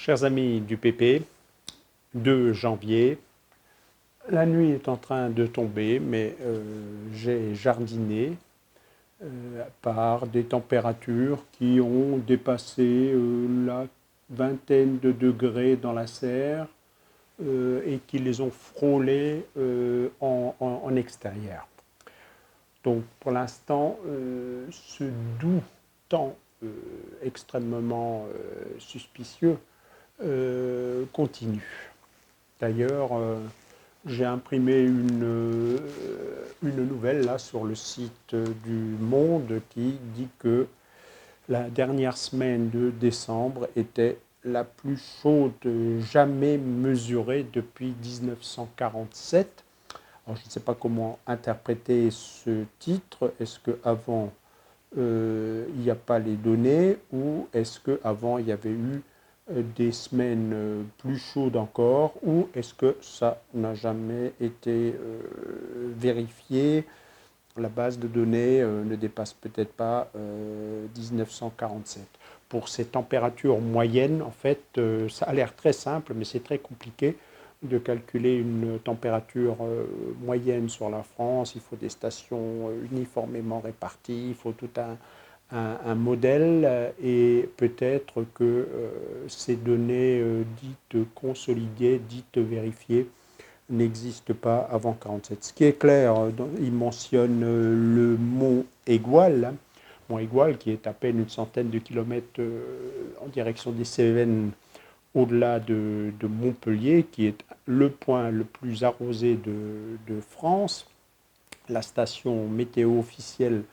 Chers amis du PP, 2 janvier, la nuit est en train de tomber, mais j'ai jardiné par des températures qui ont dépassé la vingtaine de degrés dans la serre et qui les ont frôlés en extérieur. Donc pour l'instant, ce doux temps extrêmement suspicieux continue. D'ailleurs, j'ai imprimé une nouvelle là sur le site du Monde qui dit que la dernière semaine de décembre était la plus chaude jamais mesurée depuis 1947. Alors, je ne sais pas comment interpréter ce titre. Est-ce qu'avant, il n'y a pas les données ou est-ce qu'avant, il y avait eu des semaines plus chaudes encore ou est-ce que ça n'a jamais été vérifié? La base de données ne dépasse peut-être pas 1947. Pour ces températures moyennes, en fait, ça a l'air très simple, mais c'est très compliqué de calculer une température moyenne sur la France. Il faut des stations uniformément réparties, il faut tout un modèle et peut-être que ces données dites consolidées, dites vérifiées, n'existent pas avant 1947. Ce qui est clair, il mentionne le mont Aigoual, mont Aigoual qui est à peine une centaine de kilomètres en direction des Cévennes, au-delà de Montpellier, qui est le point le plus arrosé de France, la station météo officielle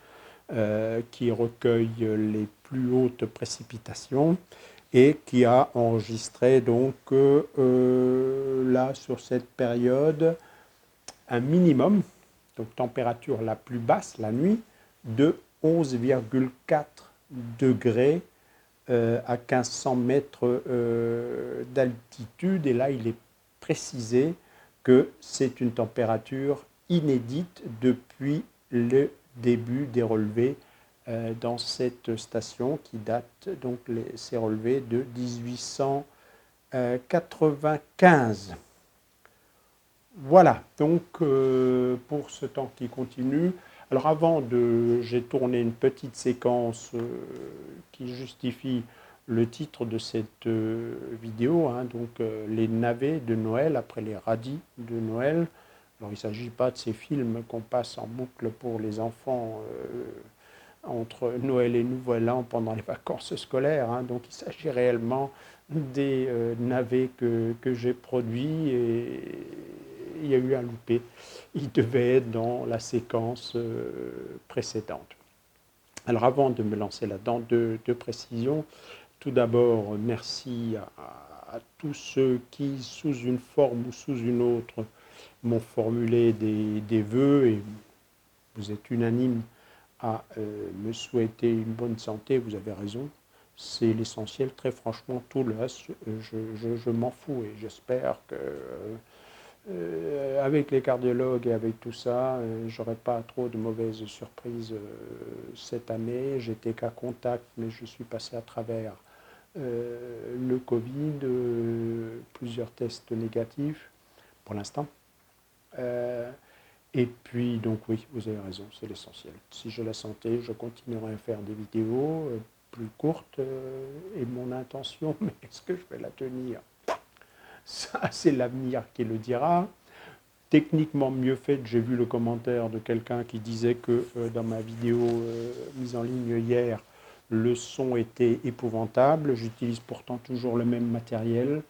qui recueille les plus hautes précipitations et qui a enregistré donc là sur cette période un minimum, donc température la plus basse la nuit, de 11,4 degrés à 1500 mètres d'altitude. Et là, il est précisé que c'est une température inédite depuis le début des relevés dans cette station qui date, donc ces relevés de 1895. Voilà, donc pour ce temps qui continue. Alors j'ai tourné une petite séquence qui justifie le titre de cette vidéo, hein, donc les navets de Noël après les radis de Noël. Alors il ne s'agit pas de ces films qu'on passe en boucle pour les enfants entre Noël et Nouvel An pendant les vacances scolaires, hein, donc il s'agit réellement des navets que j'ai produits et il y a eu un loupé. Il devait être dans la séquence précédente. Alors avant de me lancer là-dedans, deux précisions. Tout d'abord, merci à tous ceux qui, sous une forme ou sous une autre, m'ont formulé des vœux et vous êtes unanime à me souhaiter une bonne santé. Vous avez raison, c'est l'essentiel. Très franchement, tout le reste, je m'en fous et j'espère que avec les cardiologues et avec tout ça, j'aurai pas trop de mauvaises surprises cette année. J'étais cas contact, mais je suis passé à travers le Covid, plusieurs tests négatifs pour l'instant. Et puis, donc oui, vous avez raison, c'est l'essentiel. Si j'ai la santé, je continuerai à faire des vidéos plus courtes et mon intention, mais est-ce que je vais la tenir? Ça, c'est l'avenir qui le dira. Techniquement mieux faite, j'ai vu le commentaire de quelqu'un qui disait que dans ma vidéo mise en ligne hier, le son était épouvantable. J'utilise pourtant toujours le même matériel.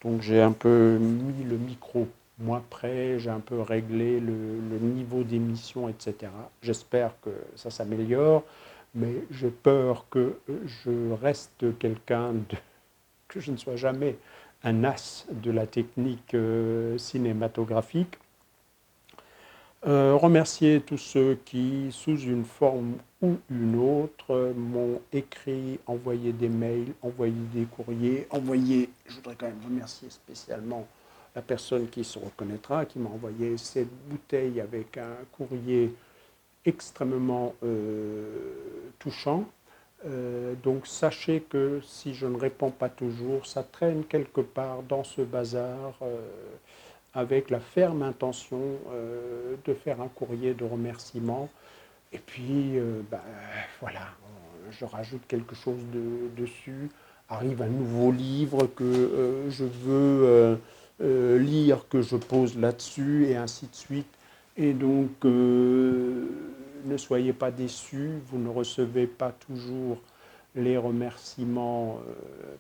Donc j'ai un peu mis le micro moins près, j'ai un peu réglé le niveau d'émission, etc. J'espère que ça s'améliore, mais j'ai peur que je reste que je ne sois jamais un as de la technique cinématographique. Remercier tous ceux qui, sous une forme ou une autre, m'ont écrit, envoyé des mails, envoyé des courriers, je voudrais quand même remercier spécialement la personne qui se reconnaîtra, qui m'a envoyé cette bouteille avec un courrier extrêmement touchant. Donc sachez que si je ne réponds pas toujours, ça traîne quelque part dans ce bazar avec la ferme intention de faire un courrier de remerciement. Et puis, voilà, je rajoute quelque chose dessus. Arrive un nouveau livre que je veux lire, que je pose là-dessus, et ainsi de suite. Et donc, ne soyez pas déçus, vous ne recevez pas toujours les remerciements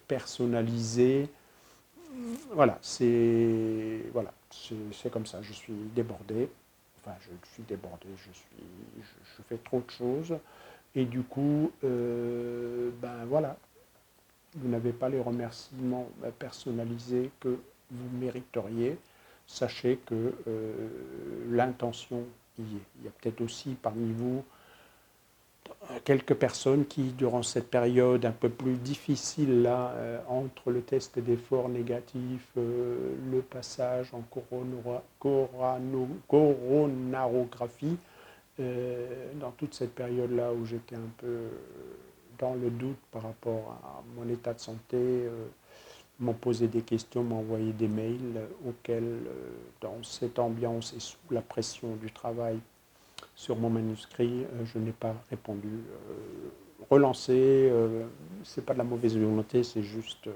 personnalisés. Voilà, c'est comme ça, je suis débordé. Enfin, je suis débordé, je fais trop de choses. Et du coup, voilà, vous n'avez pas les remerciements personnalisés que vous mériteriez. Sachez que l'intention y est. Il y a peut-être aussi parmi vous quelques personnes qui, durant cette période un peu plus difficile, là, entre le test d'effort négatif, le passage en coronarographie, dans toute cette période-là où j'étais un peu dans le doute par rapport à mon état de santé, m'ont posé des questions, m'ont envoyé des mails auxquels, dans cette ambiance et sous la pression du travail sur mon manuscrit, je n'ai pas répondu. Relancer, c'est pas de la mauvaise volonté, c'est juste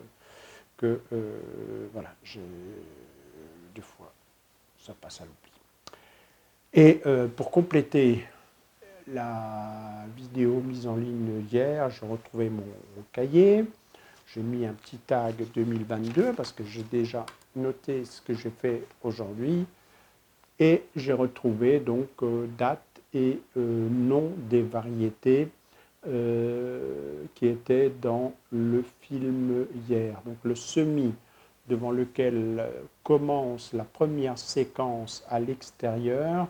que, voilà, des fois, ça passe à l'oubli. Et pour compléter la vidéo mise en ligne hier, j'ai retrouvé mon cahier. J'ai mis un petit tag 2022 parce que j'ai déjà noté ce que j'ai fait aujourd'hui. Et j'ai retrouvé donc date et nom des variétés qui étaient dans le film hier. Donc le semis devant lequel commence la première séquence à l'extérieur,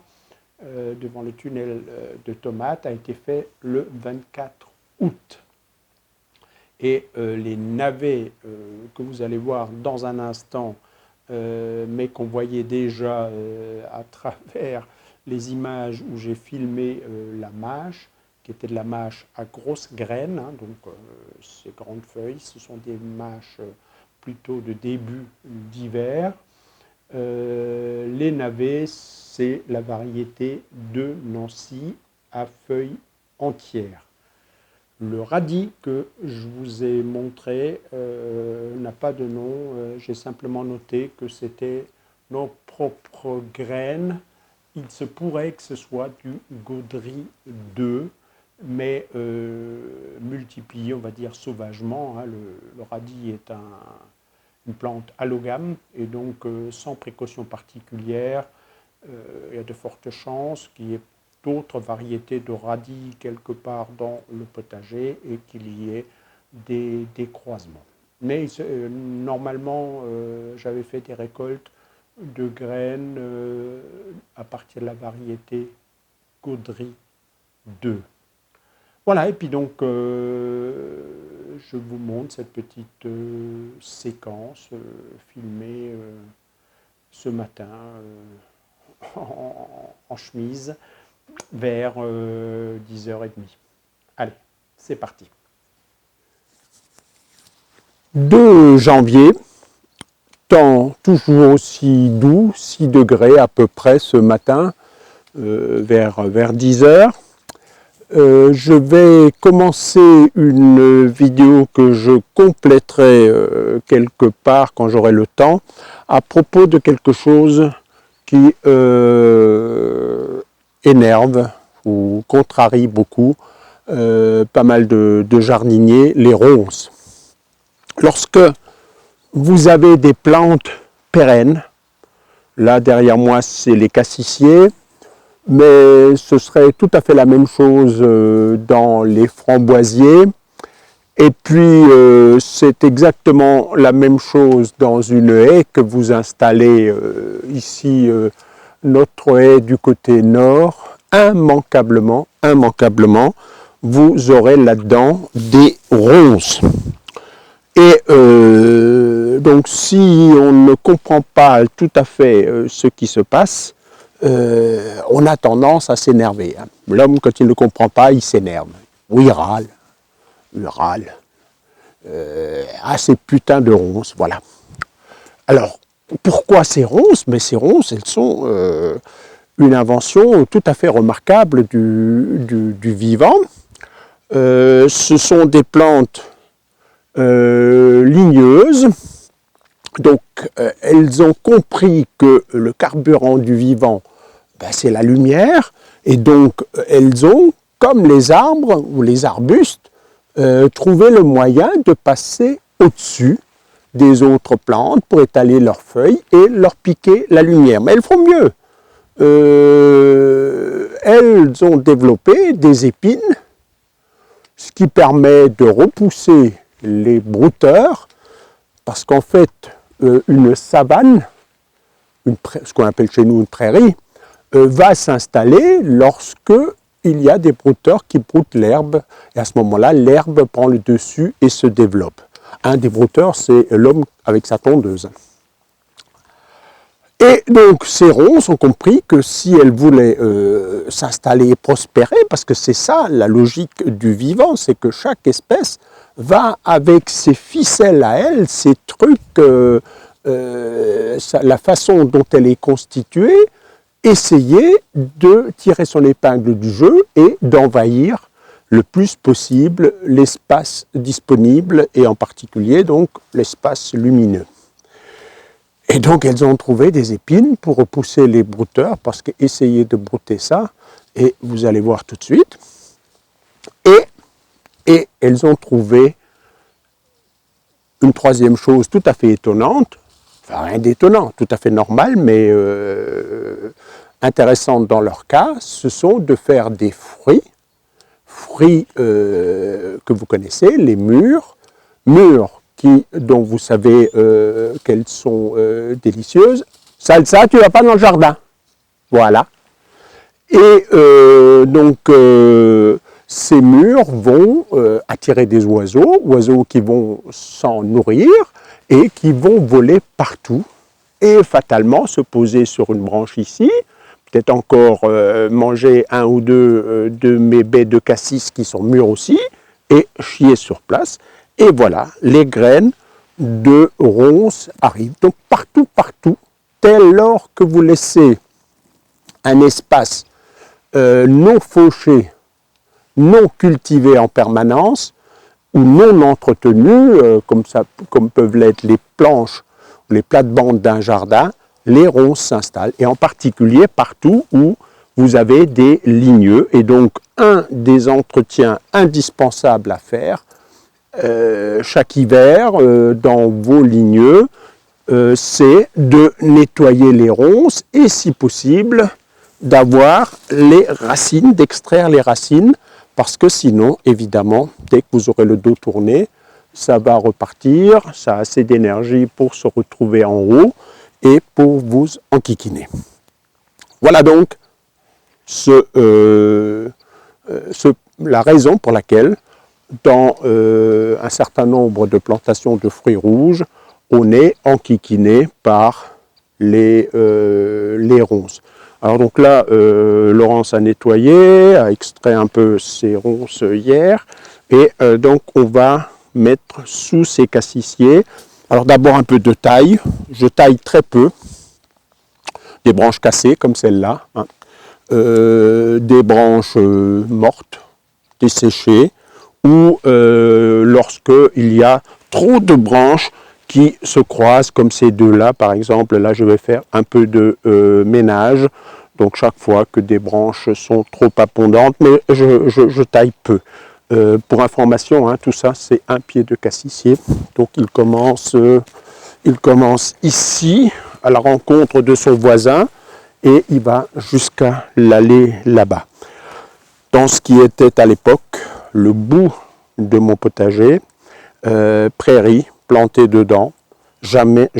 devant le tunnel de tomates, a été fait le 24 août. Et les navets que vous allez voir dans un instant, mais qu'on voyait déjà à travers les images où j'ai filmé la mâche, qui était de la mâche à grosses graines, hein, donc ces grandes feuilles, ce sont des mâches plutôt de début d'hiver. Les navets, c'est la variété de Nancy à feuilles entières. Le radis que je vous ai montré n'a pas de nom, j'ai simplement noté que c'était nos propres graines. Il se pourrait que ce soit du Gaudry 2, mais multiplié, on va dire, sauvagement. Hein. Le radis est une plante allogame, et donc sans précaution particulière, il y a de fortes chances qu'il y ait d'autres variétés de radis quelque part dans le potager et qu'il y ait des croisements. Mais normalement, j'avais fait des récoltes de graines à partir de la variété Gaudry 2. Voilà, et puis donc, je vous montre cette petite séquence filmée ce matin en chemise vers 10h30. Allez, c'est parti. 2 janvier, temps toujours aussi doux, 6 degrés à peu près ce matin, vers 10h. Je vais commencer une vidéo que je compléterai quelque part quand j'aurai le temps, à propos de quelque chose qui énerve ou contrarie beaucoup pas mal de jardiniers, les ronces. Lorsque vous avez des plantes pérennes, là derrière moi c'est les cassissiers, mais ce serait tout à fait la même chose dans les framboisiers. Et puis c'est exactement la même chose dans une haie que vous installez ici, notre haie du côté nord. Immanquablement, vous aurez là-dedans des ronces. Et donc si on ne comprend pas tout à fait ce qui se passe, on a tendance à s'énerver. Hein. L'homme, quand il ne comprend pas, il s'énerve. Ou il râle. râle. Ces putains de ronces, voilà. Alors, pourquoi ces ronces? Mais ces ronces, elles sont une invention tout à fait remarquable du vivant. Ce sont des plantes ligneuses. Donc, elles ont compris que le carburant du vivant, c'est la lumière, et donc elles ont, comme les arbres ou les arbustes, trouvé le moyen de passer au-dessus des autres plantes pour étaler leurs feuilles et leur piquer la lumière. Mais elles font mieux. Elles ont développé des épines, ce qui permet de repousser les brouteurs, parce qu'en fait, une savane, ce qu'on appelle chez nous une prairie, va s'installer lorsque il y a des brouteurs qui broutent l'herbe, et à ce moment-là, l'herbe prend le dessus et se développe. Un des brouteurs, c'est l'homme avec sa tondeuse. Et donc, ces ronces ont compris que si elles voulaient s'installer et prospérer, parce que c'est ça la logique du vivant, c'est que chaque espèce va avec ses ficelles à elle, ses trucs, la façon dont elle est constituée, essayer de tirer son épingle du jeu et d'envahir le plus possible l'espace disponible et en particulier donc l'espace lumineux. Et donc elles ont trouvé des épines pour repousser les brouteurs, parce qu'essayer de brouter ça, et vous allez voir tout de suite, et elles ont trouvé une troisième chose tout à fait étonnante, enfin rien d'étonnant, tout à fait normal, mais intéressante dans leur cas, ce sont de faire des fruits que vous connaissez, les mûres dont vous savez qu'elles sont délicieuses. Salsa, tu ne vas pas dans le jardin. Voilà. Et donc, ces mûres vont attirer des oiseaux qui vont s'en nourrir et qui vont voler partout et fatalement se poser sur une branche ici, peut-être encore manger un ou deux de mes baies de cassis qui sont mûres aussi, et chier sur place. Et voilà, les graines de ronces arrivent. Donc partout, dès lors que vous laissez un espace non fauché, non cultivé en permanence, ou non entretenu, comme peuvent l'être les planches ou les plates-bandes d'un jardin, les ronces s'installent, et en particulier partout où vous avez des ligneux. Et donc, un des entretiens indispensables à faire chaque hiver dans vos ligneux, c'est de nettoyer les ronces et, si possible, d'avoir les racines, d'extraire les racines, parce que sinon, évidemment, dès que vous aurez le dos tourné, ça va repartir, ça a assez d'énergie pour se retrouver en haut et pour vous enquiquiner. Voilà donc la raison pour laquelle, dans un certain nombre de plantations de fruits rouges, on est enquiquiné par les ronces. Alors donc là, Laurence a nettoyé, a extrait un peu ces ronces hier, et donc on va mettre sous ces cassissiers. Alors d'abord un peu de taille, je taille très peu, des branches cassées comme celle-là, hein. Des branches mortes, desséchées, ou lorsqu'il y a trop de branches qui se croisent, comme ces deux-là par exemple. Là je vais faire un peu de ménage, donc chaque fois que des branches sont trop abondantes, mais je taille peu. Pour information, hein, tout ça c'est un pied de cassissier, donc il commence ici à la rencontre de son voisin et il va jusqu'à l'aller là-bas. Dans ce qui était à l'époque le bout de mon potager, prairie plantée dedans, jamais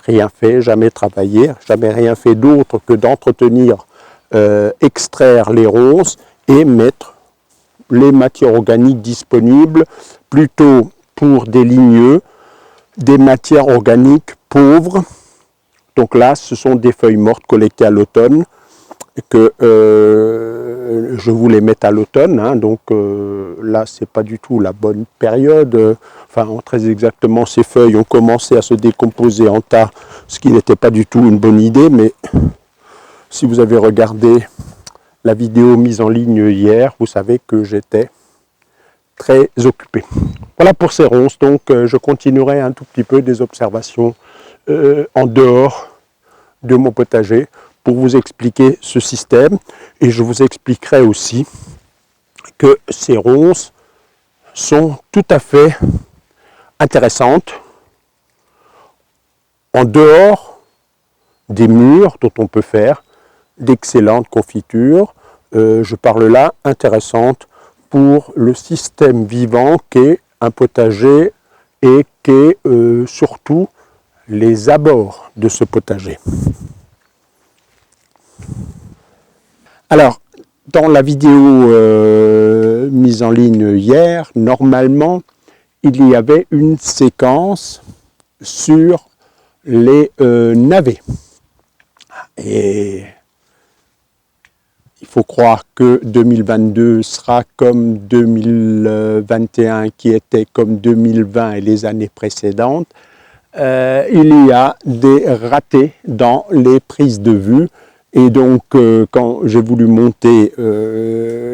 rien fait, jamais travaillé, jamais rien fait d'autre que d'entretenir, extraire les ronces et mettre les matières organiques disponibles, plutôt pour des ligneux, des matières organiques pauvres. Donc là, ce sont des feuilles mortes collectées à l'automne, que je voulais mettre à l'automne, hein, donc là c'est pas du tout la bonne période, enfin très exactement ces feuilles ont commencé à se décomposer en tas, ce qui n'était pas du tout une bonne idée, mais si vous avez regardé la vidéo mise en ligne hier, vous savez que j'étais très occupé. Voilà pour ces ronces, donc je continuerai un tout petit peu des observations en dehors de mon potager pour vous expliquer ce système, et je vous expliquerai aussi que ces ronces sont tout à fait intéressantes en dehors des murs dont on peut faire d'excellentes confitures. Je parle là intéressante pour le système vivant qu'est un potager et qu'est surtout les abords de ce potager. Alors, dans la vidéo mise en ligne hier, normalement, il y avait une séquence sur les navets. Et il faut croire que 2022 sera comme 2021, qui était comme 2020 et les années précédentes. Il y a des ratés dans les prises de vue. Et donc, quand j'ai voulu monter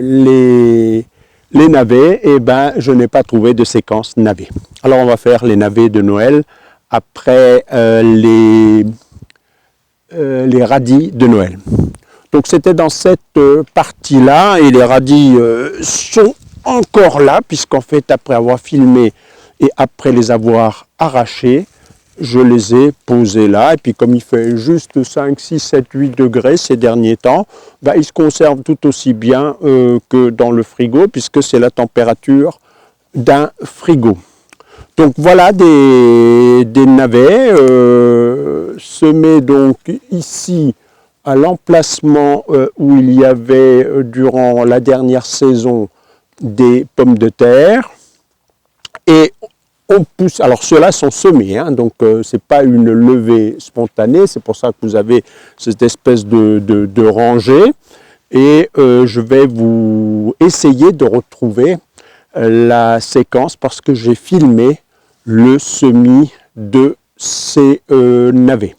les navets, eh ben, je n'ai pas trouvé de séquence navets. Alors, on va faire les navets de Noël après les radis de Noël. Donc, c'était dans cette partie-là, et les radis sont encore là, puisqu'en fait, après avoir filmé et après les avoir arrachés, je les ai posés là, et puis comme il fait juste 5, 6, 7, 8 degrés ces derniers temps, bah, ils se conservent tout aussi bien que dans le frigo, puisque c'est la température d'un frigo. Donc voilà des navets semés donc ici à l'emplacement où il y avait durant la dernière saison des pommes de terre, et on pousse. Alors ceux-là sont semés, hein, donc c'est pas une levée spontanée, c'est pour ça que vous avez cette espèce de rangée, et je vais vous essayer de retrouver la séquence parce que j'ai filmé le semis de ces navets.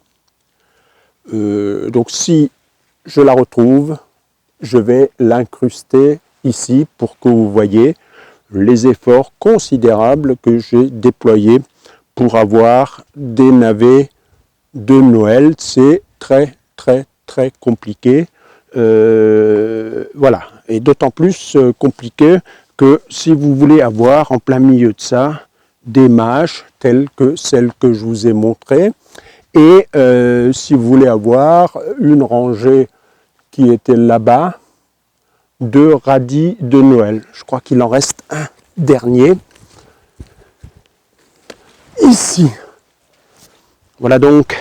Donc si je la retrouve, je vais l'incruster ici pour que vous voyez les efforts considérables que j'ai déployés pour avoir des navets de Noël. C'est très compliqué. Voilà, et d'autant plus compliqué que si vous voulez avoir en plein milieu de ça des mâches telles que celles que je vous ai montrées, et si vous voulez avoir une rangée qui était là-bas de radis de Noël. Je crois qu'il en reste un dernier ici. Voilà donc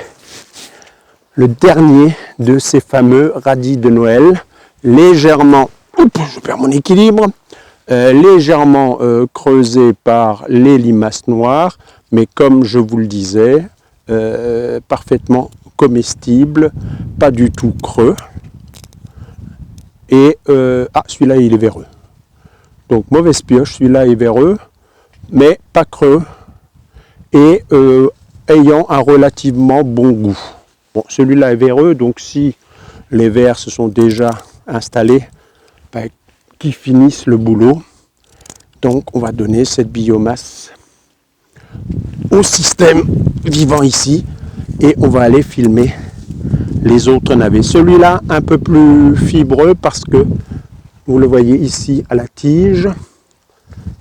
le dernier de ces fameux radis de Noël, légèrement, je perds mon équilibre, légèrement creusé par les limaces noires, mais comme je vous le disais, parfaitement comestible, pas du tout creux. Et celui-là il est véreux. Donc mauvaise pioche, celui-là est véreux, mais pas creux, et ayant un relativement bon goût. Bon, celui-là est véreux, donc si les vers se sont déjà installés, ben, qu'ils finissent le boulot. Donc on va donner cette biomasse au système vivant ici, et on va aller filmer les autres navets. Celui-là un peu plus fibreux parce que vous le voyez ici à la tige,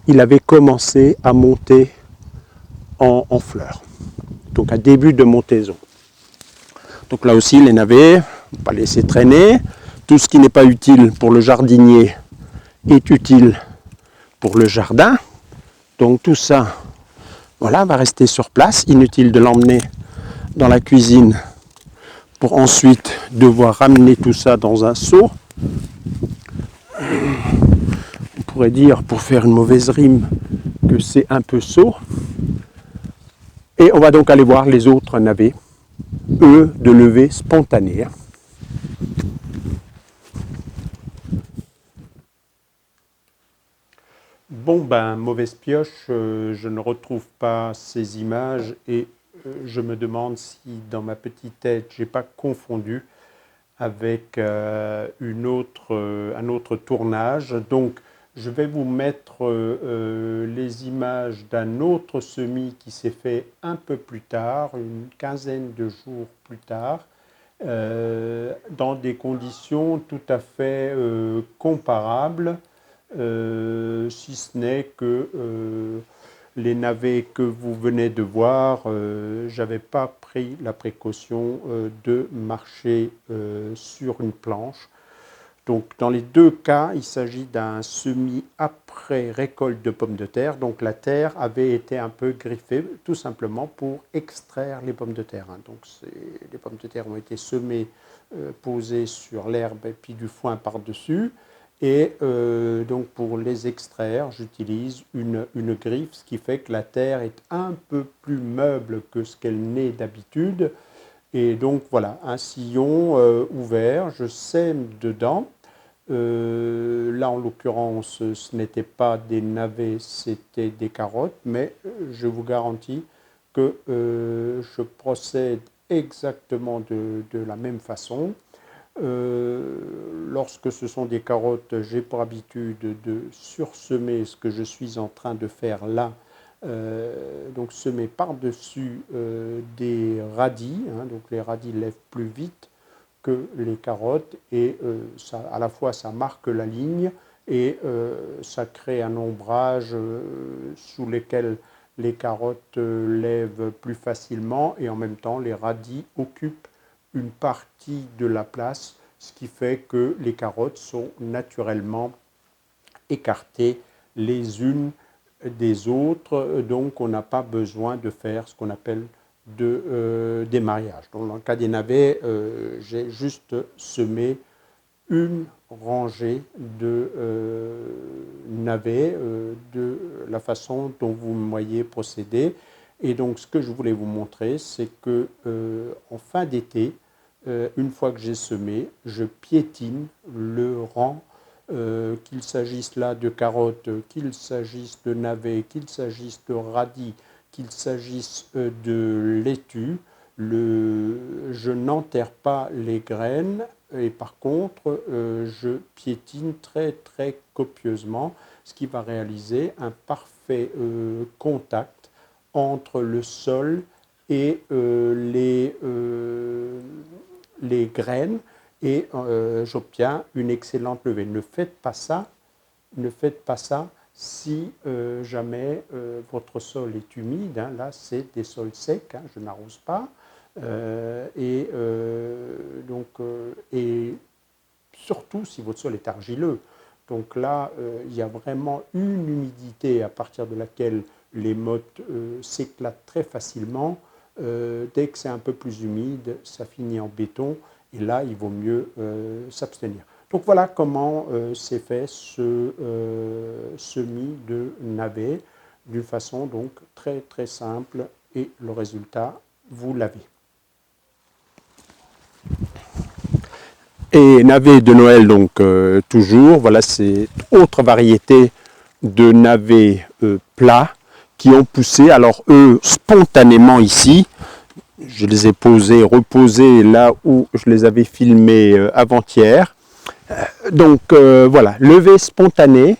il avait commencé à monter en fleurs, donc à début de montaison. Donc là aussi les navets, on ne va pas laisser traîner. Tout ce qui n'est pas utile pour le jardinier est utile pour le jardin. Donc tout ça, voilà, va rester sur place. Inutile de l'emmener dans la cuisine pour ensuite devoir ramener tout ça dans un seau. On pourrait dire, pour faire une mauvaise rime, que c'est un peu seau. Et on va donc aller voir les autres navets, eux, de levée spontanée. Bon, ben, mauvaise pioche, je ne retrouve pas ces images et je me demande si dans ma petite tête, je n'ai pas confondu avec un autre tournage. Donc, je vais vous mettre les images d'un autre semis qui s'est fait un peu plus tard, une quinzaine de jours plus tard, dans des conditions tout à fait comparables. Si ce n'est que les navets que vous venez de voir, je n'avais pas pris la précaution de marcher sur une planche. Donc dans les deux cas, il s'agit d'un semis après récolte de pommes de terre. Donc la terre avait été un peu griffée, tout simplement pour extraire les pommes de terre. Donc les pommes de terre ont été semées, posées sur l'herbe et puis du foin par-dessus. Et donc pour les extraire, j'utilise une griffe, ce qui fait que la terre est un peu plus meuble que ce qu'elle n'est d'habitude. Et donc voilà, un sillon ouvert, je sème dedans. Là en l'occurrence, ce n'était pas des navets, c'était des carottes, mais je vous garantis que je procède exactement de la même façon. Lorsque ce sont des carottes, j'ai pour habitude de sursemer ce que je suis en train de faire là, donc semer par-dessus des radis, donc les radis lèvent plus vite que les carottes et ça, à la fois ça marque la ligne et ça crée un ombrage sous lequel les carottes lèvent plus facilement et en même temps les radis occupent une partie de la place, ce qui fait que les carottes sont naturellement écartées les unes des autres, donc on n'a pas besoin de faire ce qu'on appelle des mariages. Donc dans le cas des navets, j'ai juste semé une rangée de navets de la façon dont vous me voyez procéder. Et donc, ce que je voulais vous montrer, c'est que en fin d'été, une fois que j'ai semé, je piétine le rang, qu'il s'agisse là de carottes, qu'il s'agisse de navets, qu'il s'agisse de radis, qu'il s'agisse de laitue. Je n'enterre pas les graines et par contre, je piétine très très copieusement, ce qui va réaliser un parfait contact entre le sol et les graines et j'obtiens une excellente levée. Ne faites pas ça si jamais votre sol est humide. Là, c'est des sols secs, je n'arrose pas. Et surtout si votre sol est argileux. Donc là, il y a vraiment une humidité à partir de laquelle les mottes s'éclatent très facilement. Dès que c'est un peu plus humide, ça finit en béton et là, il vaut mieux s'abstenir. Donc voilà comment s'est fait ce semis de navets d'une façon donc très très simple et le résultat, vous l'avez. Et navets de Noël donc toujours, voilà c'est autre variété de navets plats qui ont poussé, alors eux spontanément ici, je les ai reposés là où je les avais filmés avant-hier. Donc voilà, levée spontanée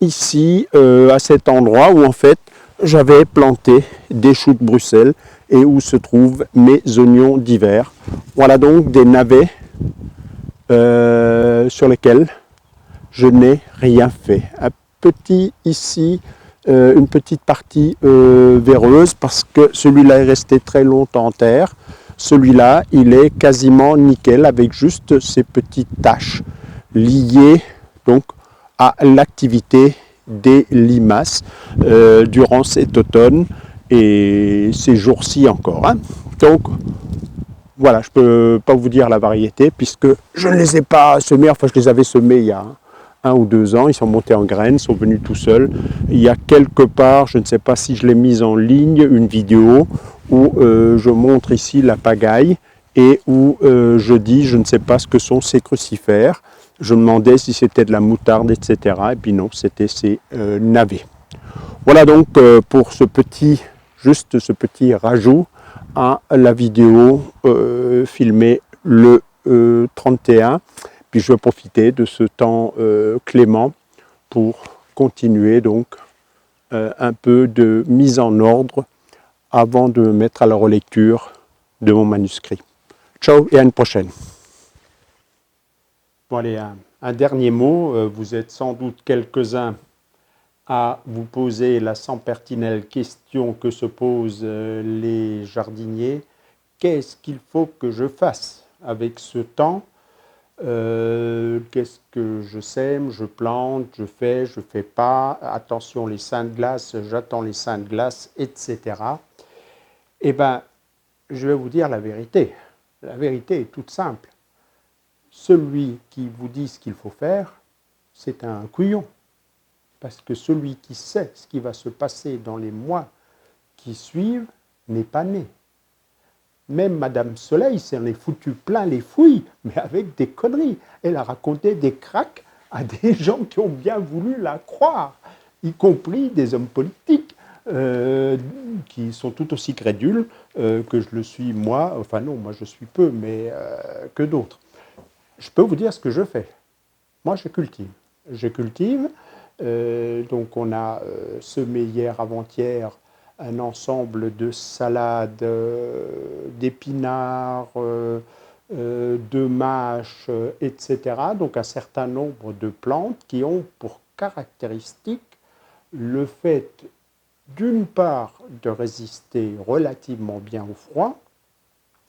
ici à cet endroit où en fait j'avais planté des choux de Bruxelles et où se trouvent mes oignons d'hiver. Voilà donc des navets sur lesquels je n'ai rien fait. Un petit ici, une petite partie véreuse parce que celui-là est resté très longtemps en terre. Celui-là, il est quasiment nickel avec juste ces petites taches liées donc à l'activité des limaces durant cet automne et ces jours-ci encore. Donc voilà, je ne peux pas vous dire la variété puisque je ne les ai pas semés, enfin je les avais semés il y a 1 ou 2 ans, ils sont montés en graines, ils sont venus tout seuls. Il y a quelque part, je ne sais pas si je l'ai mise en ligne, une vidéo où je montre ici la pagaille et où je dis, je ne sais pas ce que sont ces crucifères. Je me demandais si c'était de la moutarde, etc. Et puis non, c'était ces navets. Voilà donc pour juste ce petit rajout à la vidéo filmée le 31. Puis je vais profiter de ce temps clément pour continuer donc un peu de mise en ordre avant de me mettre à la relecture de mon manuscrit. Ciao et à une prochaine. Bon allez, un dernier mot. Vous êtes sans doute quelques-uns à vous poser la sempiternelle question que se posent les jardiniers. Qu'est-ce qu'il faut que je fasse avec ce temps? Qu'est-ce que je sème, je plante, je fais pas, attention les seins de glace, j'attends les seins de glace, etc. Eh bien, je vais vous dire la vérité. La vérité est toute simple. Celui qui vous dit ce qu'il faut faire, c'est un couillon. Parce que celui qui sait ce qui va se passer dans les mois qui suivent n'est pas né. Même Madame Soleil s'en est foutu plein les fouilles, mais avec des conneries. Elle a raconté des cracks à des gens qui ont bien voulu la croire, y compris des hommes politiques qui sont tout aussi crédules que je le suis moi. Enfin non, moi je suis peu, mais que d'autres. Je peux vous dire ce que je fais. Moi, je cultive. Je cultive. Donc, on a semé hier, avant-hier, un ensemble de salades, d'épinards, de mâches, etc. Donc, un certain nombre de plantes qui ont pour caractéristique le fait, d'une part, de résister relativement bien au froid.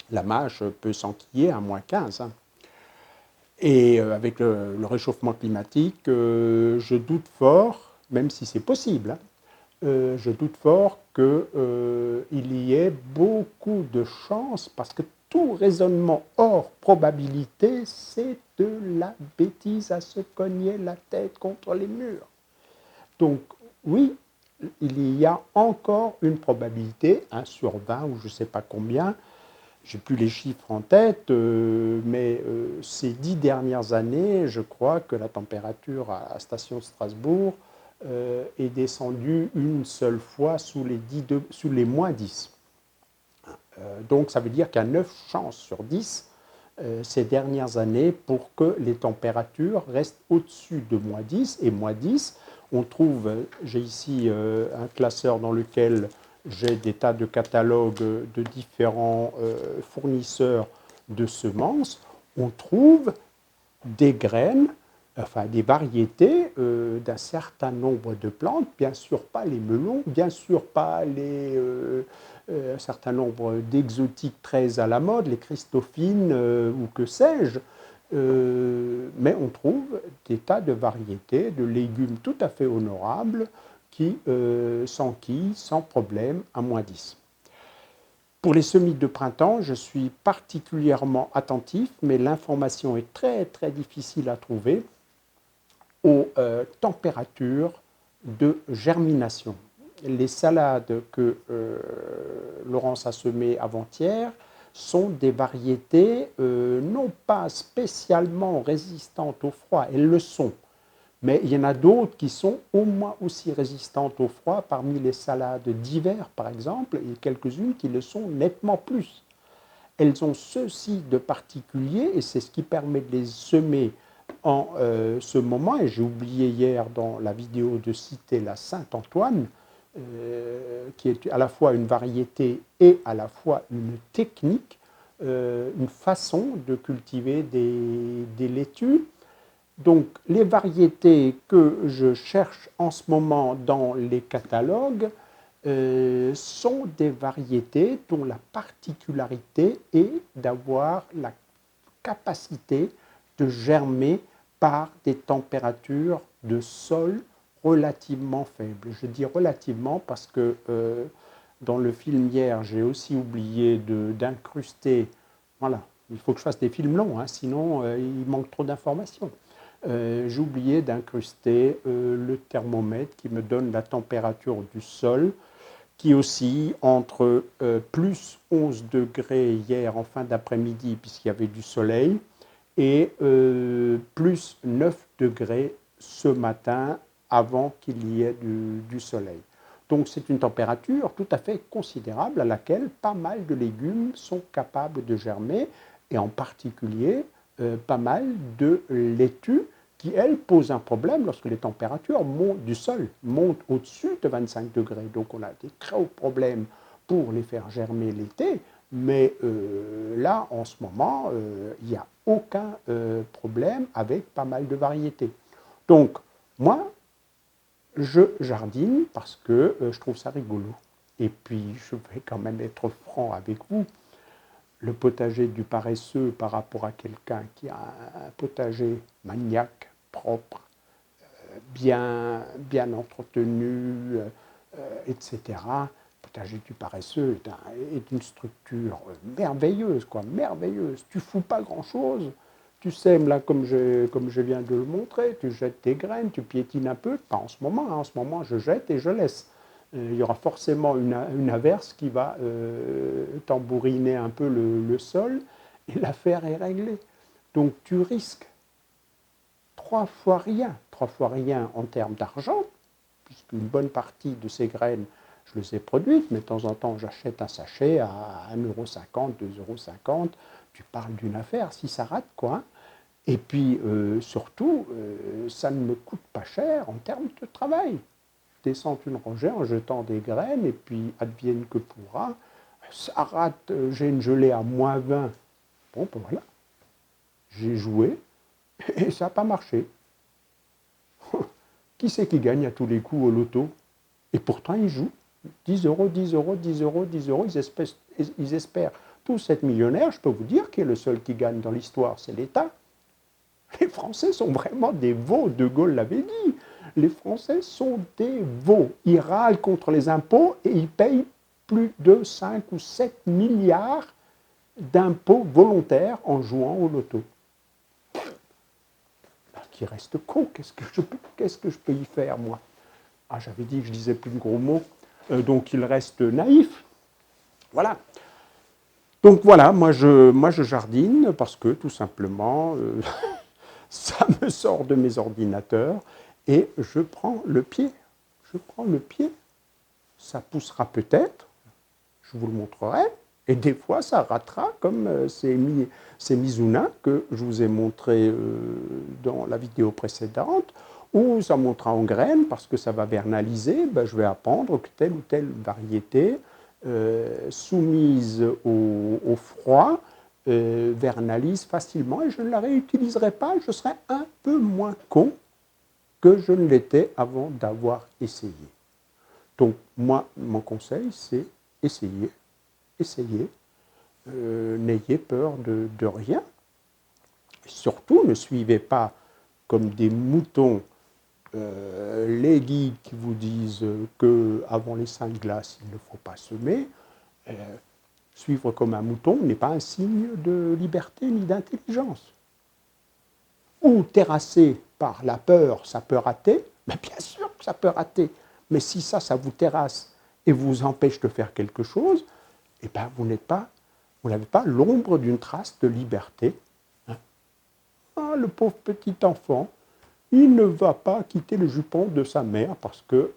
La mâche peut s'enquiller à -15. Hein. Et avec le réchauffement climatique, je doute fort, même si c'est possible, hein, je doute fort qu'il y ait beaucoup de chances, parce que tout raisonnement hors probabilité, c'est de la bêtise à se cogner la tête contre les murs. Donc oui, il y a encore une probabilité, 1 sur 20 ou je ne sais pas combien, je n'ai plus les chiffres en tête, mais ces 10 dernières années, je crois que la température à la station de Strasbourg est descendue une seule fois sous les -10. Donc ça veut dire qu'il y a 9 chances sur 10 ces dernières années pour que les températures restent au-dessus de -10. Et -10, on trouve, j'ai ici un classeur dans lequel j'ai des tas de catalogues de différents fournisseurs de semences, on trouve des graines, enfin des variétés d'un certain nombre de plantes, bien sûr pas les melons, bien sûr pas un certain nombre d'exotiques très à la mode, les Christophines ou que sais-je, mais on trouve des tas de variétés de légumes tout à fait honorables qui s'enquillent sans problème à -10. Pour les semis de printemps, je suis particulièrement attentif, mais l'information est très très difficile à trouver aux températures de germination. Les salades que Laurence a semées avant-hier sont des variétés non pas spécialement résistantes au froid, elles le sont, mais il y en a d'autres qui sont au moins aussi résistantes au froid, parmi les salades d'hiver par exemple, et quelques-unes qui le sont nettement plus. Elles ont ceci de particulier, et c'est ce qui permet de les semer en ce moment, et j'ai oublié hier dans la vidéo de citer la Saint-Antoine, qui est à la fois une variété et à la fois une technique, une façon de cultiver des laitues. Donc les variétés que je cherche en ce moment dans les catalogues sont des variétés dont la particularité est d'avoir la capacité de germer par des températures de sol relativement faibles. Je dis relativement parce que dans le film hier, j'ai aussi oublié d'incruster, voilà, il faut que je fasse des films longs, hein, sinon il manque trop d'informations. J'ai oublié d'incruster le thermomètre qui me donne la température du sol, qui oscille entre plus 11 degrés hier en fin d'après-midi, puisqu'il y avait du soleil, et plus 9 degrés ce matin avant qu'il y ait du soleil. Donc c'est une température tout à fait considérable à laquelle pas mal de légumes sont capables de germer, et en particulier pas mal de laitues qui, elles, posent un problème lorsque les températures du sol montent au-dessus de 25 degrés. Donc on a des gros problèmes pour les faire germer l'été, mais là, en ce moment, il n'y a aucun problème avec pas mal de variétés. Donc, moi, je jardine parce que je trouve ça rigolo. Et puis, je vais quand même être franc avec vous. Le potager du paresseux par rapport à quelqu'un qui a un potager maniaque, propre, bien entretenu, etc. Le potager du paresseux est une structure merveilleuse, quoi, merveilleuse. Tu fous pas grand-chose. Tu sèmes là comme je viens de le montrer, tu jettes tes graines, tu piétines un peu, pas en ce moment, hein, en ce moment je jette et je laisse. Il y aura forcément une averse qui va tambouriner un peu le sol et l'affaire est réglée. Donc tu risques 3 fois rien en termes d'argent, puisqu'une bonne partie de ces graines, je les ai produites, mais de temps en temps j'achète un sachet à 1,50 €, 2,50 €, tu parles d'une affaire, si ça rate quoi. Et puis surtout, ça ne me coûte pas cher en termes de travail. Descends une rangée en jetant des graines, et puis advienne que pourra. Ça rate, j'ai une gelée à -20. Bon, ben voilà, j'ai joué, et ça n'a pas marché. Qui c'est qui gagne à tous les coups au loto? Et pourtant, ils jouent. 10 €, 10 €, 10 €, 10 €, ils espèrent tous être millionnaires. Je peux vous dire qui est le seul qui gagne dans l'histoire, c'est l'État. Les Français sont vraiment des veaux, De Gaulle l'avait dit. Les Français sont des veaux. Ils râlent contre les impôts et ils payent plus de 5 ou 7 milliards d'impôts volontaires en jouant au loto. Qui reste con, qu'est-ce que je peux y faire, moi? Ah, j'avais dit que je disais plus de gros mots, donc il reste naïf. Voilà. Donc voilà, moi je jardine parce que tout simplement, ça me sort de mes ordinateurs et je prends le pied. Je prends le pied. Ça poussera peut-être, je vous le montrerai, et des fois ça ratera, comme ces Mizuna que je vous ai montré dans la vidéo précédente, où ça montera en graines parce que ça va vernaliser. Ben, je vais apprendre que telle ou telle variété soumise au froid vernalise facilement et je ne la réutiliserai pas. Je serai un peu moins con que je ne l'étais avant d'avoir essayé. Donc moi, mon conseil, c'est essayez. N'ayez peur de rien. Surtout, ne suivez pas comme des moutons les guides qui vous disent qu'avant les 5 glaces, il ne faut pas semer. Suivre comme un mouton n'est pas un signe de liberté ni d'intelligence. Ou terrasser par la peur, ça peut rater, mais bien sûr que ça peut rater. Mais si ça vous terrasse et vous empêche de faire quelque chose, eh ben vous n'avez pas l'ombre d'une trace de liberté. Hein. Ah, le pauvre petit enfant, il ne va pas quitter le jupon de sa mère parce que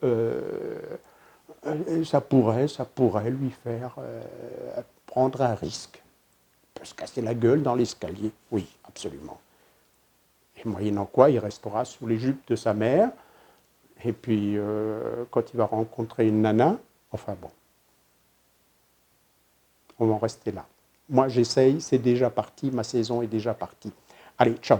ça pourrait lui faire prendre un risque. Il peut se casser la gueule dans l'escalier. Oui, absolument. Et moyennant quoi, il restera sous les jupes de sa mère. Et puis, quand il va rencontrer une nana, enfin bon, on va en rester là. Moi, j'essaye, c'est déjà parti, ma saison est déjà partie. Allez, ciao.